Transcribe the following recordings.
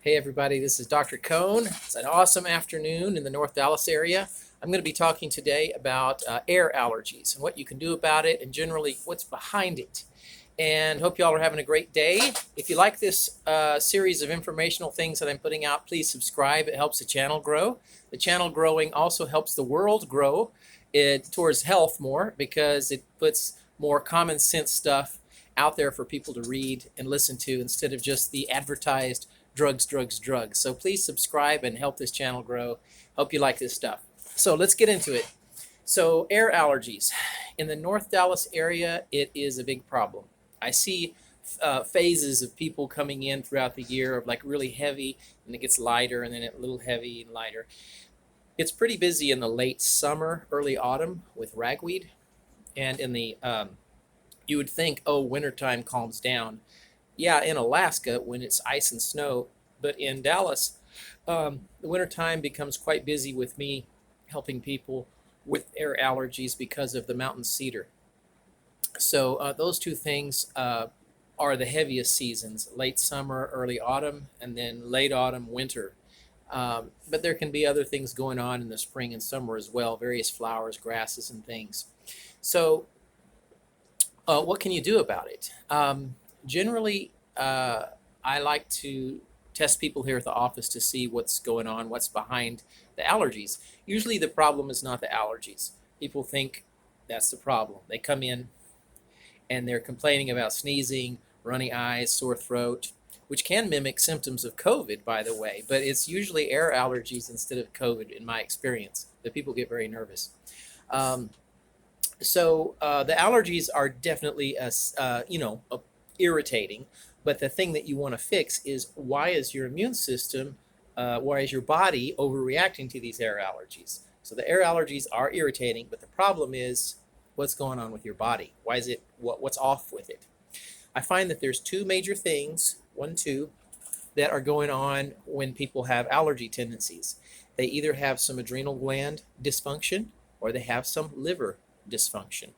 Hey everybody, this is Dr. Cohn. It's an awesome afternoon in the North Dallas area. I'm going to be talking today about air allergies and what you can do about it and generally what's behind it. And hope you all are having a great day. If you like this series of informational things that I'm putting out, please subscribe. It helps the channel grow. The channel growing also helps the world grow towards health more because it puts more common sense stuff out there for people to read and listen to instead of just the advertised drugs, drugs, drugs. So please subscribe and help this channel grow. Hope you like this stuff. So let's get into it. So air allergies. In the North Dallas area, it is a big problem. I see phases of people coming in throughout the year of like really heavy, and it gets lighter, and then a little heavy and lighter. It's pretty busy in the late summer, early autumn with ragweed, and in the you would think, oh, wintertime calms down. Yeah, in Alaska when it's ice and snow, but in Dallas, the wintertime becomes quite busy with me helping people with air allergies because of the mountain cedar. So those two things are the heaviest seasons, late summer, early autumn, and then late autumn, winter. But there can be other things going on in the spring and summer as well, various flowers, grasses, and things. So what can you do about it? Generally, I like to test people here at the office to see what's going on, what's behind the allergies. Usually the problem is not the allergies. People think that's the problem. They come in and they're complaining about sneezing, runny eyes, sore throat, which can mimic symptoms of COVID, by the way, but it's usually air allergies instead of COVID in my experience. The people get very nervous. The allergies are definitely, irritating. But the thing that you want to fix is why is your immune system, why is your body overreacting to these air allergies? So the air allergies are irritating, but the problem is what's going on with your body? Why is it, what's off with it? I find that there's two major things, two, that are going on when people have allergy tendencies. They either have some adrenal gland dysfunction or they have some liver dysfunction.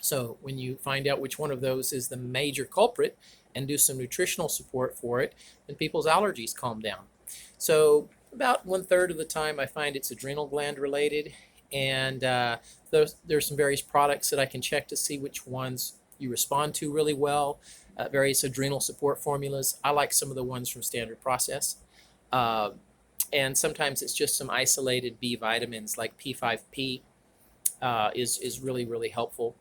So when you find out which one of those is the major culprit and do some nutritional support for it, then people's allergies calm down. So about 1/3 of the time I find it's adrenal gland related, and there's some various products that I can check to see which ones you respond to really well, various adrenal support formulas. I like some of the ones from Standard Process. And sometimes it's just some isolated B vitamins like P5P is really, really helpful.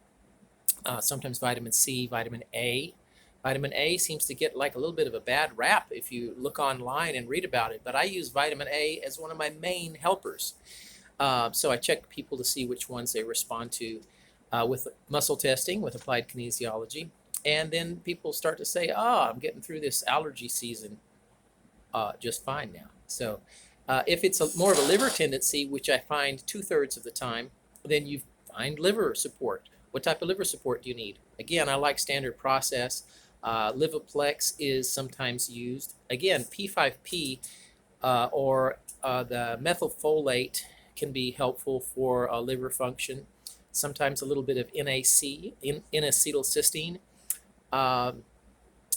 Sometimes vitamin C, vitamin A. Vitamin A seems to get like a little bit of a bad rap if you look online and read about it, but I use vitamin A as one of my main helpers. So I check people to see which ones they respond to with muscle testing, with applied kinesiology. And then people start to say, I'm getting through this allergy season just fine now. So if it's more of a liver tendency, which I find 2/3 of the time, then you find liver support. What type of liver support do you need? Again, I like Standard Process. Livoplex is sometimes used. Again, P5P or the methylfolate can be helpful for liver function. Sometimes a little bit of NAC, N-acetylcysteine.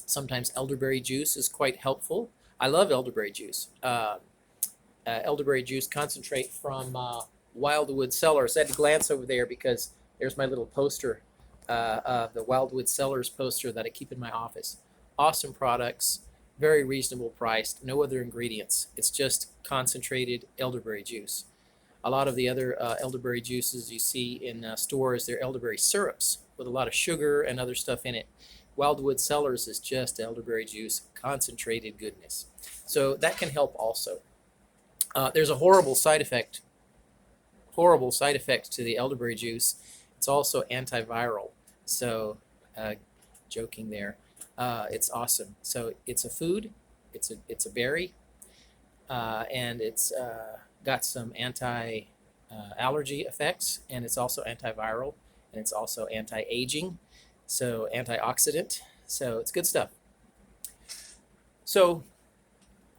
Sometimes elderberry juice is quite helpful. I love elderberry juice. Elderberry juice concentrate from Wildwood Cellars. I had to glance over there because there's my little poster, the Wildwood Cellars poster that I keep in my office. Awesome products, very reasonable priced, no other ingredients. It's just concentrated elderberry juice. A lot of the other elderberry juices you see in stores, they're elderberry syrups with a lot of sugar and other stuff in it. Wildwood Cellars is just elderberry juice, concentrated goodness. So that can help also. There's a horrible side effect to the elderberry juice. It's also antiviral. So, joking there. It's awesome. So it's a food. It's a berry, and it's got some anti-allergy effects, and it's also antiviral, and it's also anti-aging, so antioxidant. So it's good stuff. So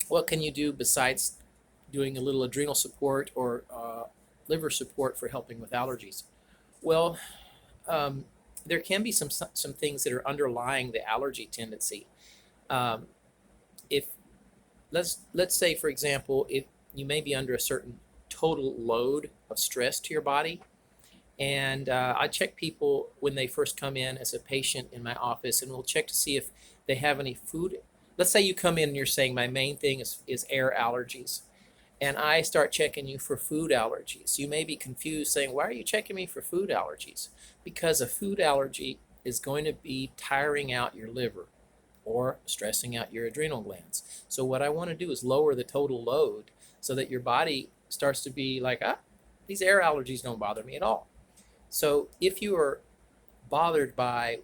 what can you do besides doing a little adrenal support or liver support for helping with allergies? Well, there can be some things that are underlying the allergy tendency. If let's say, for example, if you may be under a certain total load of stress to your body. And I check people when they first come in as a patient in my office, and we'll check to see if they have any food. Let's say you come in and you're saying my main thing is air allergies, and I start checking you for food allergies. You may be confused saying, why are you checking me for food allergies? Because a food allergy is going to be tiring out your liver or stressing out your adrenal glands. So what I want to do is lower the total load so that your body starts to be like, these air allergies don't bother me at all. So if you are bothered by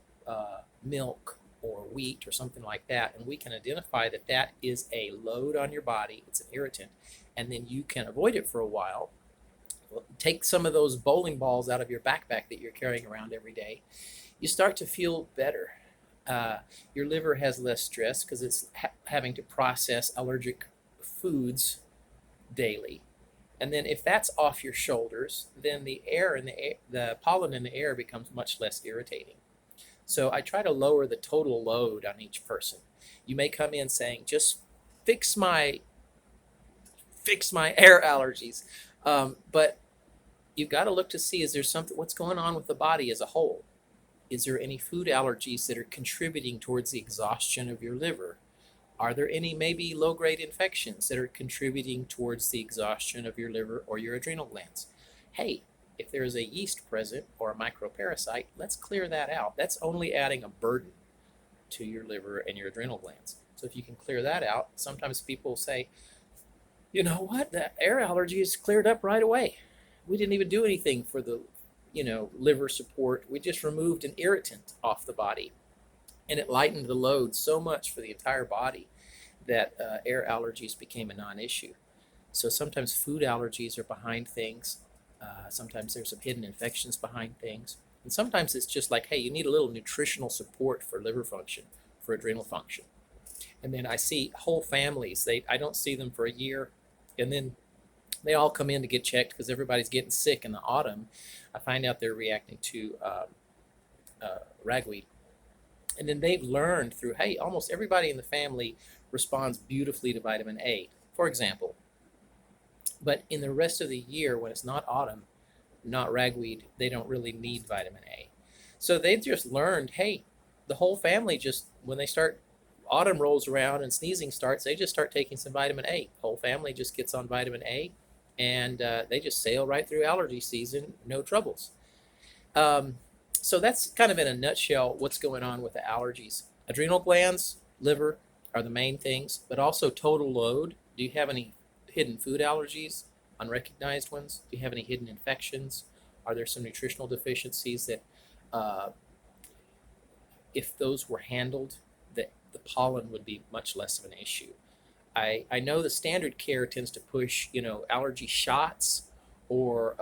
milk or wheat or something like that, and we can identify that that is a load on your body, it's an irritant, and then you can avoid it for a while, take some of those bowling balls out of your backpack that you're carrying around every day, you start to feel better. Your liver has less stress because it's having to process allergic foods daily. And then if that's off your shoulders, then the pollen in the air becomes much less irritating. So I try to lower the total load on each person. You may come in saying, just fix my air allergies. But you've got to look to see, is there something, what's going on with the body as a whole? Is there any food allergies that are contributing towards the exhaustion of your liver? Are there any maybe low-grade infections that are contributing towards the exhaustion of your liver or your adrenal glands? Hey, if there is a yeast present or a microparasite, let's clear that out. That's only adding a burden to your liver and your adrenal glands. So if you can clear that out, sometimes people say, you know what, the air allergy is cleared up right away. We didn't even do anything for the, liver support. We just removed an irritant off the body. And it lightened the load so much for the entire body that air allergies became a non-issue. So sometimes food allergies are behind things. Sometimes there's some hidden infections behind things. And sometimes it's just like, hey, you need a little nutritional support for liver function, for adrenal function. And then I see whole families. I don't see them for a year. And then they all come in to get checked because everybody's getting sick in the autumn. I find out they're reacting to ragweed. And then they've learned through, hey, almost everybody in the family responds beautifully to vitamin A, for example. But in the rest of the year, when it's not autumn, not ragweed, they don't really need vitamin A. So they've just learned, hey, the whole family just, when autumn rolls around and sneezing starts, they just start taking some vitamin A. The whole family just gets on vitamin A, and they just sail right through allergy season, no troubles. So that's kind of in a nutshell what's going on with the allergies. Adrenal glands, liver are the main things, but also total load. Do you have any hidden food allergies, unrecognized ones? Do you have any hidden infections? Are there some nutritional deficiencies that, if those were handled, that the pollen would be much less of an issue? I know the standard care tends to push, allergy shots or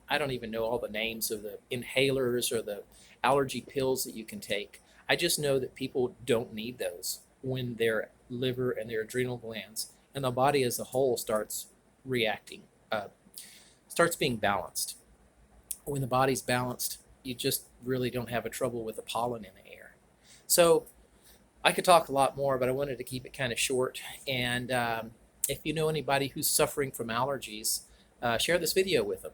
I don't even know all the names of the inhalers or the allergy pills that you can take. I just know that people don't need those when their liver and their adrenal glands and the body as a whole starts reacting, starts being balanced. When the body's balanced, you just really don't have a trouble with the pollen in the air. So I could talk a lot more, but I wanted to keep it kind of short. And if you know anybody who's suffering from allergies, share this video with them.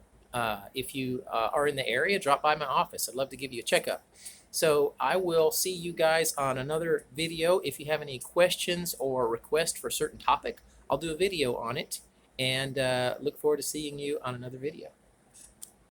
If you are in the area, drop by my office. I'd love to give you a checkup. So I will see you guys on another video. If you have any questions or requests for a certain topic, I'll do a video on it, and look forward to seeing you on another video.